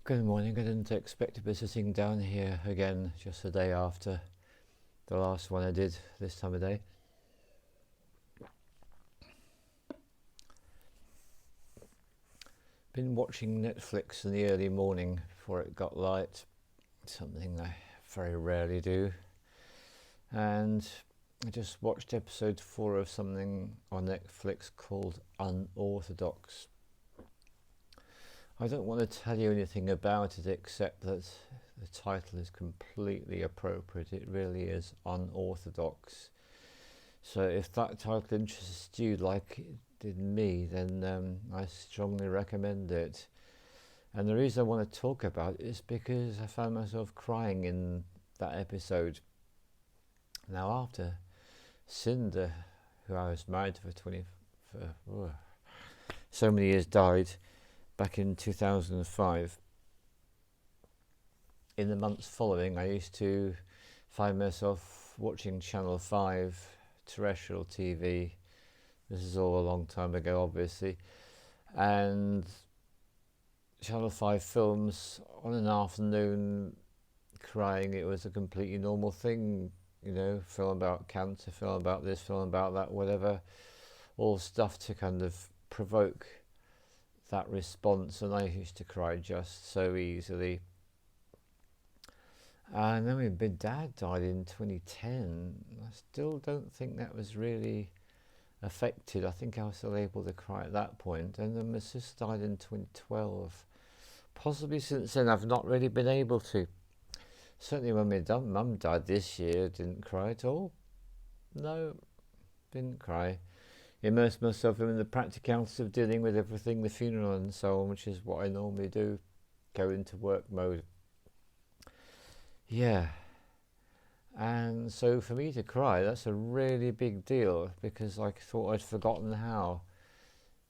Good morning. I didn't expect to be sitting down here again just a day after the last one I did this time of day. Been watching Netflix in the early morning before it got light, something I very rarely do. And I just watched episode 4 of something on Netflix called Unorthodox. I don't want to tell you anything about it except that the title is completely appropriate. It really is unorthodox. So if that title interests you like it did me, then I strongly recommend it. And the reason I want to talk about it is because I found myself crying in that episode. Now after Cinder, who I was married to for so many years, died back in 2005. In the months following, I used to find myself watching Channel 5 terrestrial TV. This is all a long time ago, obviously. And Channel 5 films on an afternoon, crying. It was a completely normal thing, film about cancer, film about this, film about that, whatever. All stuff to kind of provoke that response, and I used to cry just so easily. And then when my dad died in 2010, I still don't think that was really affected. I think I was still able to cry at that point. And then my sister died in 2012. Possibly since then I've not really been able to. Certainly when my mum died this year, didn't cry at all. No, didn't cry. Immerse myself in the practicalities of dealing with everything, the funeral and so on, which is what I normally do. Go into work mode. Yeah. And so for me to cry, that's a really big deal, because I thought I'd forgotten how.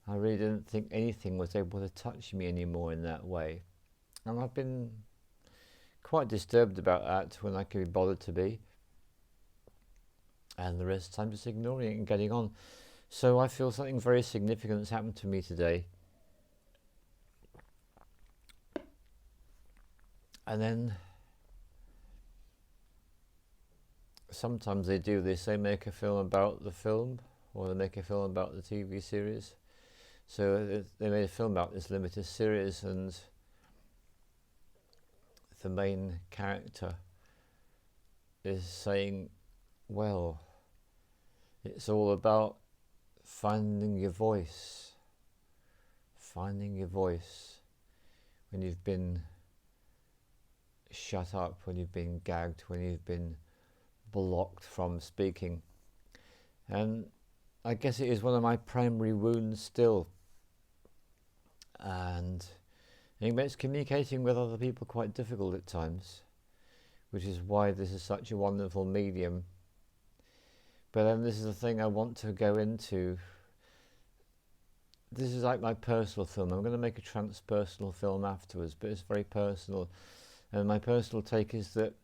I really didn't think anything was able to touch me anymore in that way. And I've been quite disturbed about that when I can be bothered to be. And the rest of the time just ignoring it and getting on. So I feel something very significant has happened to me today. And then sometimes they do this, they make a film about the film, or they make a film about the TV series. So they made a film about this limited series, and the main character is saying, well, it's all about finding your voice when you've been shut up, when you've been gagged, when you've been blocked from speaking. And I guess it is one of my primary wounds still, and it makes communicating with other people quite difficult at times, which is why this is such a wonderful medium. But then this is the thing I want to go into. This is like my personal film. I'm going to make a transpersonal film afterwards, but it's very personal. And my personal take is that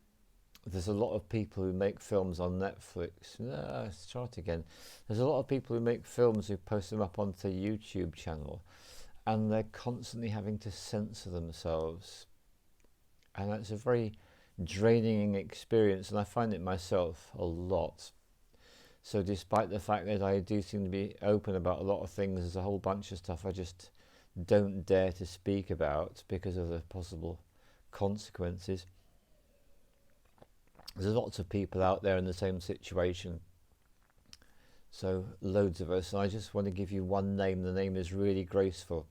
there's a lot of people who make films on Netflix. Let's start again. There's a lot of people who make films who post them up onto the YouTube channel, and they're constantly having to censor themselves. And that's a very draining experience, and I find it myself a lot. So despite the fact that I do seem to be open about a lot of things, there's a whole bunch of stuff I just don't dare to speak about because of the possible consequences. There's lots of people out there in the same situation. So loads of us. And I just want to give you one name. The name is Really Graceful.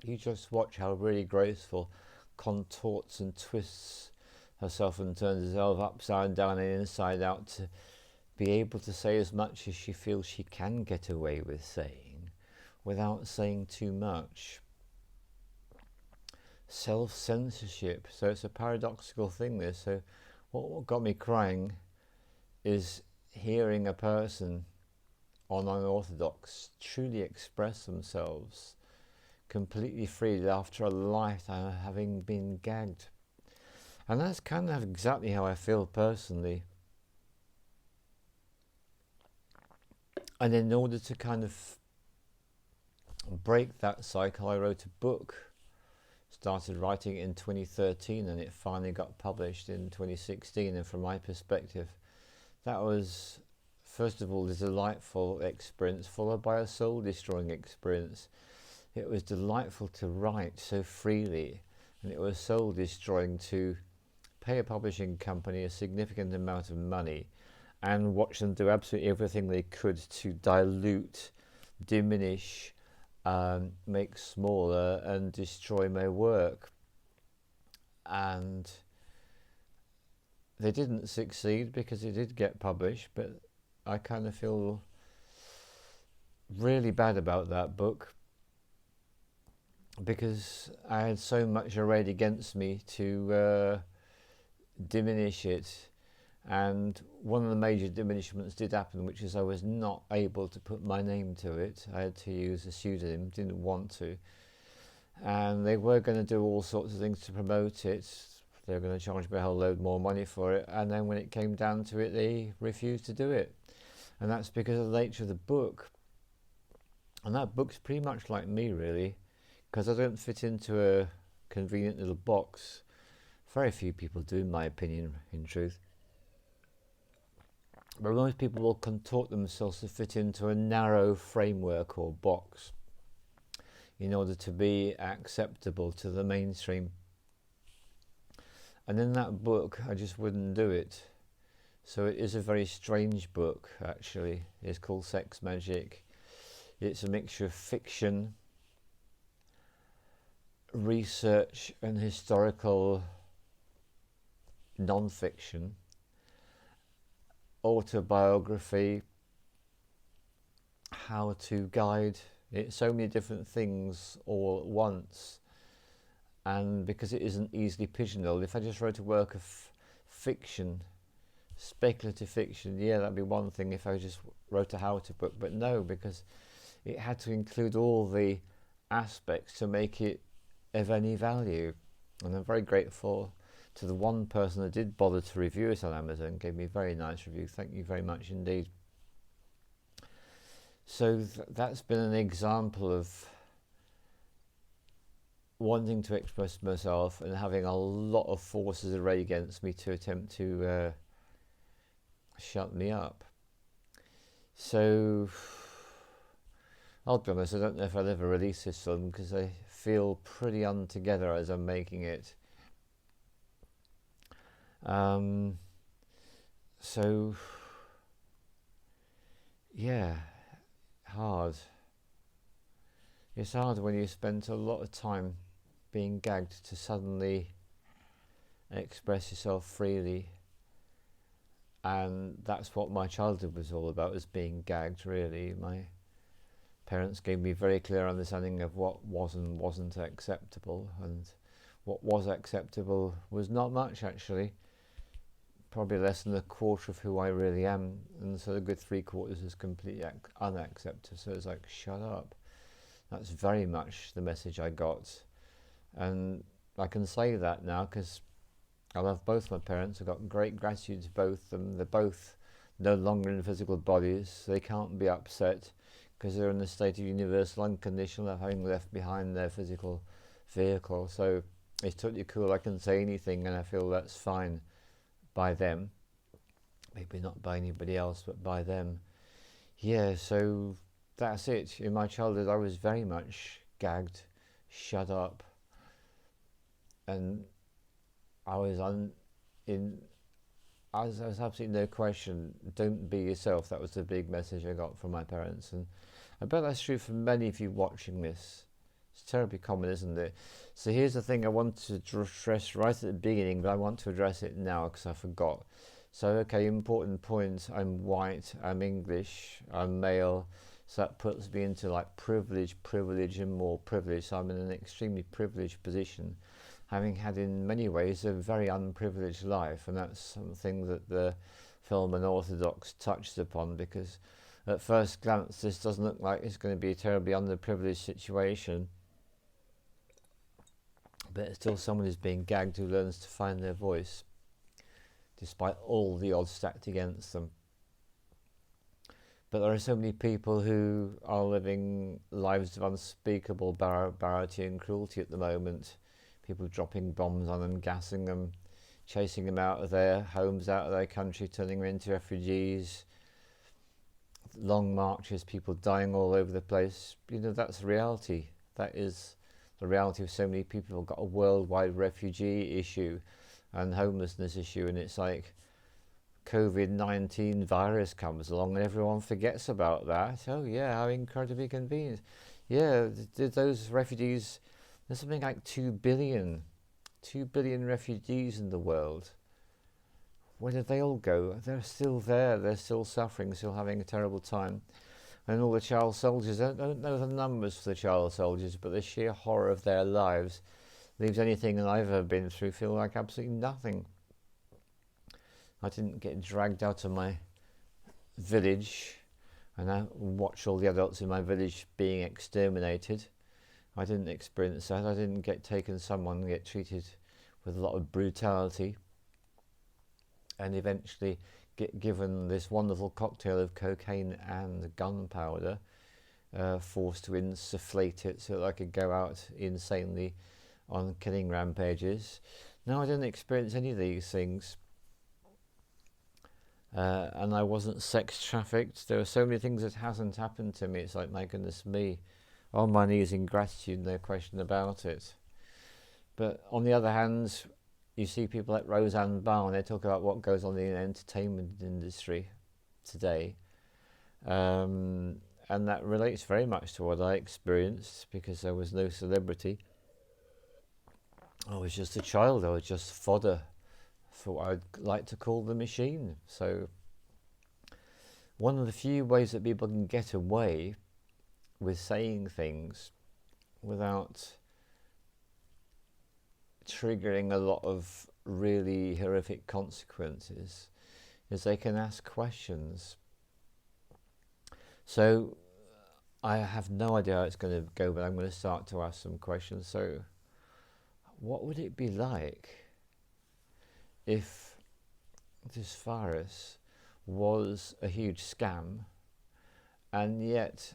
You just watch how Really Graceful contorts and twists herself and turns herself upside down and inside out to be able to say as much as she feels she can get away with saying without saying too much. Self-censorship. So it's a paradoxical thing, this. So what got me crying is hearing a person on Unorthodox truly express themselves completely freely after a lifetime of having been gagged. And that's kind of exactly how I feel personally. And in order to kind of break that cycle, I wrote a book. It's started writing it in 2013 and it finally got published in 2016. And from my perspective, that was, first of all, a delightful experience followed by a soul-destroying experience. It was delightful to write so freely, and it was soul-destroying to pay a publishing company a significant amount of money and watch them do absolutely everything they could to dilute, diminish, make smaller and destroy my work. And they didn't succeed because it did get published, but I kind of feel really bad about that book because I had so much arrayed against me to diminish it. And one of the major diminishments did happen, which is I was not able to put my name to it. I had to use a pseudonym, didn't want to. And they were going to do all sorts of things to promote it. They were going to charge me a whole load more money for it. And then when it came down to it, they refused to do it. And that's because of the nature of the book. And that book's pretty much like me, really, because I don't fit into a convenient little box. Very few people do, in my opinion, in truth. But most people will contort themselves to fit into a narrow framework or box in order to be acceptable to the mainstream. And in that book, I just wouldn't do it. So it is a very strange book, actually. It's called Sex Magic. It's a mixture of fiction, research and historical non-fiction, autobiography, how to guide. It's so many different things all at once. And because it isn't easily pigeonholed, if I just wrote a work of fiction, speculative fiction, yeah, that'd be one thing if I just wrote a how-to book. But no, because it had to include all the aspects to make it of any value. And I'm very grateful to the one person that did bother to review it on Amazon. Gave me a very nice review. Thank you very much indeed. So that's been an example of wanting to express myself and having a lot of forces arrayed against me to attempt to shut me up. So I'll be honest, I don't know if I'll ever release this film because I feel pretty untogether as I'm making it. So yeah, hard. It's hard when you spend a lot of time being gagged to suddenly express yourself freely. And that's what my childhood was all about, was being gagged, really. My parents gave me a very clear understanding of what was and wasn't acceptable, and what was acceptable was not much, actually. Probably less than a quarter of who I really am, and so the good 3/4 is completely unacceptable. So it's like, shut up. That's very much the message I got, and I can say that now because I love both my parents. I've got great gratitude to both of them. They're both no longer in physical bodies, so they can't be upset because they're in a state of universal unconditional of having left behind their physical vehicle. So it's totally cool. I can say anything and I feel that's fine by them. Maybe not by anybody else, but by them. Yeah, so that's it. In my childhood, I was very much gagged, shut up, and I was absolutely no question, don't be yourself. That was the big message I got from my parents, and I bet that's true for many of you watching this. It's terribly common, isn't it? So here's the thing I want to address right at the beginning, but I want to address it now because I forgot. So, okay, important point. I'm white, I'm English, I'm male, so that puts me into like privilege, and more privilege. So I'm in an extremely privileged position, having had in many ways a very unprivileged life, and that's something that the film Unorthodox touched upon, because at first glance this doesn't look like it's going to be a terribly underprivileged situation, but it's still someone who's being gagged who learns to find their voice despite all the odds stacked against them. But there are so many people who are living lives of unspeakable barbarity and cruelty at the moment, people dropping bombs on them, gassing them, chasing them out of their homes, out of their country, turning them into refugees, long marches, people dying all over the place. That's reality. That is the reality of so many people. We've got a worldwide refugee issue and homelessness issue, and it's like COVID-19 virus comes along and everyone forgets about that. Oh yeah, how incredibly convenient. Yeah, those refugees, there's something like 2 billion refugees in the world. Where did they all go? They're still there, they're still suffering, still having a terrible time. And all the child soldiers, I don't know the numbers for the child soldiers, but the sheer horror of their lives leaves anything that I've ever been through feel like absolutely nothing. I didn't get dragged out of my village and I watch all the adults in my village being exterminated. I didn't experience that. I didn't get taken someone and get treated with a lot of brutality and eventually get given this wonderful cocktail of cocaine and gunpowder, forced to insufflate it so that I could go out insanely on killing rampages. No, I didn't experience any of these things. And I wasn't sex trafficked. There are so many things that hasn't happened to me. It's like, my goodness me, on my knees in gratitude, no question about it. But on the other hand, you see people like Roseanne Barr, and they talk about what goes on in the entertainment industry today. And that relates very much to what I experienced, because there was no celebrity. I was just a child. I was just fodder for what I'd like to call the machine. So one of the few ways that people can get away with saying things without triggering a lot of really horrific consequences is they can ask questions. So I have no idea how it's going to go, but I'm going to start to ask some questions. So what would it be like if this virus was a huge scam and yet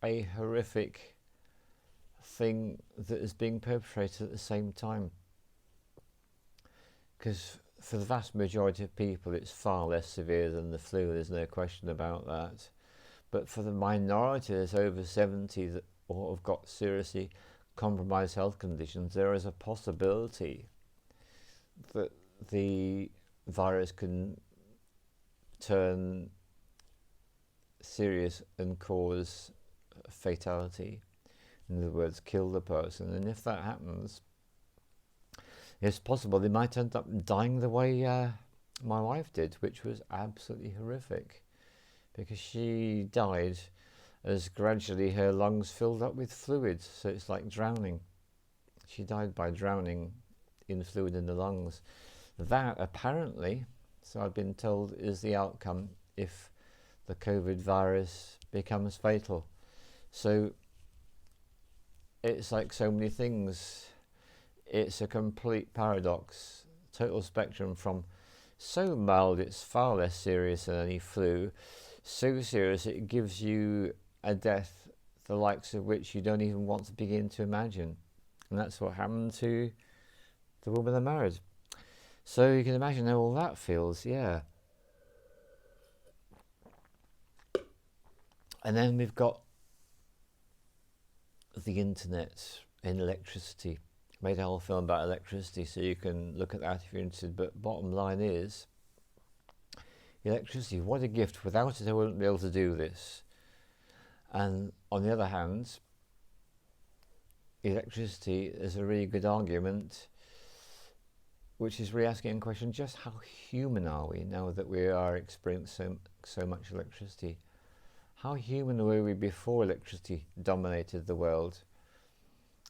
a horrific thing that is being perpetrated at the same time? Because for the vast majority of people it's far less severe than the flu, there's no question about that. But for the minority that's over 70 that or have got seriously compromised health conditions, there is a possibility that the virus can turn serious and cause fatality. In other words, kill the person. And if that happens, it's possible they might end up dying the way my wife did, which was absolutely horrific, because she died as gradually her lungs filled up with fluids. So it's like drowning. She died by drowning in fluid in the lungs. That apparently, so I've been told, is the outcome if the COVID virus becomes fatal. So it's like so many things. It's a complete paradox, total spectrum from so mild it's far less serious than any flu, so serious it gives you a death the likes of which you don't even want to begin to imagine. And that's what happened to the woman I married. So you can imagine how all that feels, yeah. And then we've got the internet and electricity. I made a whole film about electricity, so you can look at that if you're interested. But bottom line is, electricity, what a gift. Without it, I wouldn't be able to do this. And on the other hand, electricity is a really good argument, which is really asking a question, just how human are we now that we are experiencing so much electricity? How human were we before electricity dominated the world?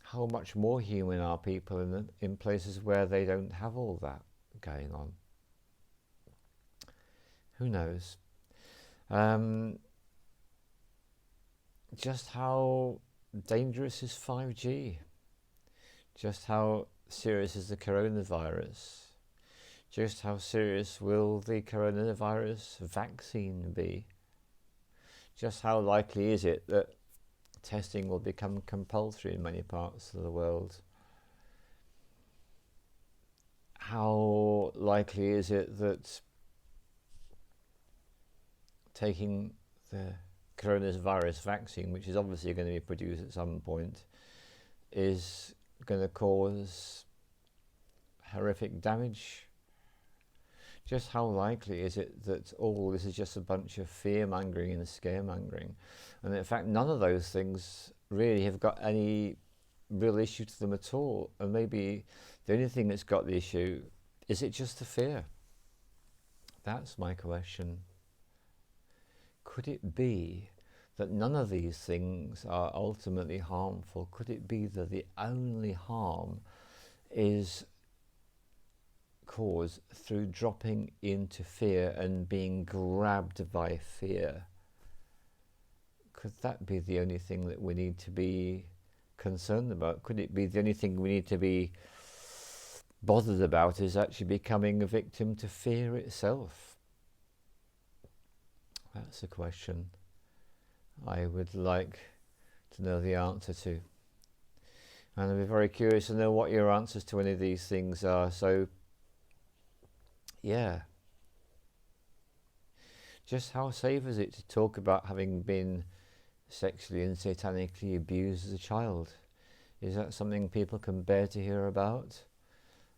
How much more human are people in places where they don't have all that going on? Who knows? Just how dangerous is 5G? Just how serious is the coronavirus? Just how serious will the coronavirus vaccine be? Just how likely is it that testing will become compulsory in many parts of the world? how likely is it that taking the coronavirus vaccine, which is obviously going to be produced at some point, is going to cause horrific damage? Just how likely is it that all this is just a bunch of fear-mongering and scaremongering, and in fact none of those things really have got any real issue to them at all, and maybe the only thing that's got the issue, is it just the fear? That's my question. Could it be that none of these things are ultimately harmful? Could it be that the only harm is caused through dropping into fear and being grabbed by fear? Could that be the only thing that we need to be concerned about? Could it be the only thing we need to be bothered about is actually becoming a victim to fear itself? That's a question I would like to know the answer to, and I'd be very curious to know what your answers to any of these things are. So yeah, just how safe is it to talk about having been sexually and satanically abused as a child? Is that something people can bear to hear about?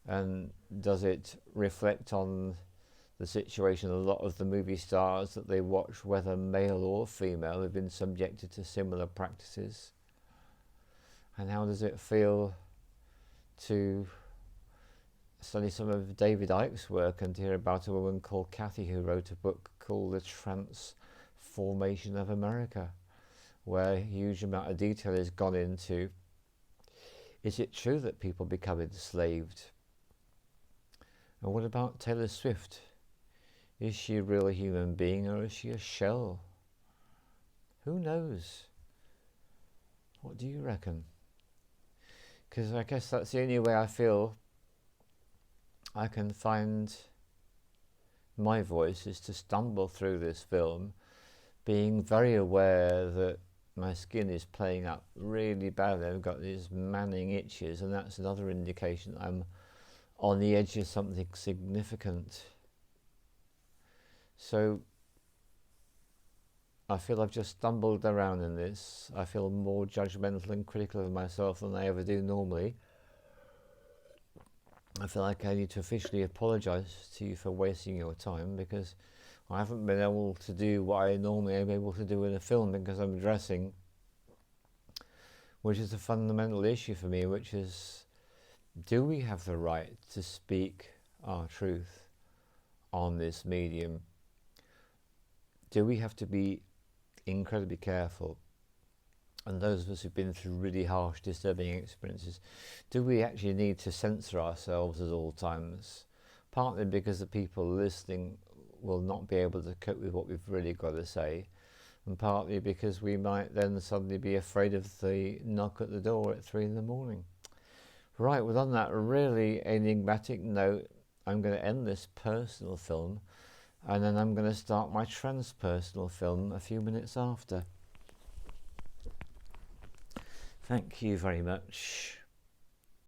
And does it reflect on the situation of a lot of the movie stars that they watch, whether male or female, have been subjected to similar practices? And how does it feel to study some of David Icke's work and to hear about a woman called Kathy who wrote a book called The Transformation of America, where a huge amount of detail is gone into, is it true that people become enslaved? And what about Taylor Swift? Is she a real human being, or is she a shell? Who knows? What do you reckon? Because I guess that's the only way I feel I can find my voice, is to stumble through this film being very aware that my skin is playing up really badly. I've got these manning itches, and that's another indication that I'm on the edge of something significant. So I feel I've just stumbled around in this. I feel more judgmental and critical of myself than I ever do normally. I feel like I need to officially apologise to you for wasting your time, because I haven't been able to do what I normally am able to do in a film, because I'm addressing, which is a fundamental issue for me, which is, do we have the right to speak our truth on this medium? Do we have to be incredibly careful? And those of us who've been through really harsh, disturbing experiences, do we actually need to censor ourselves at all times? Partly because the people listening will not be able to cope with what we've really got to say, and partly because we might then suddenly be afraid of the knock at the door at 3 a.m. Right, well, on that really enigmatic note, I'm going to end this personal film, and then I'm going to start my transpersonal film a few minutes after. Thank you very much.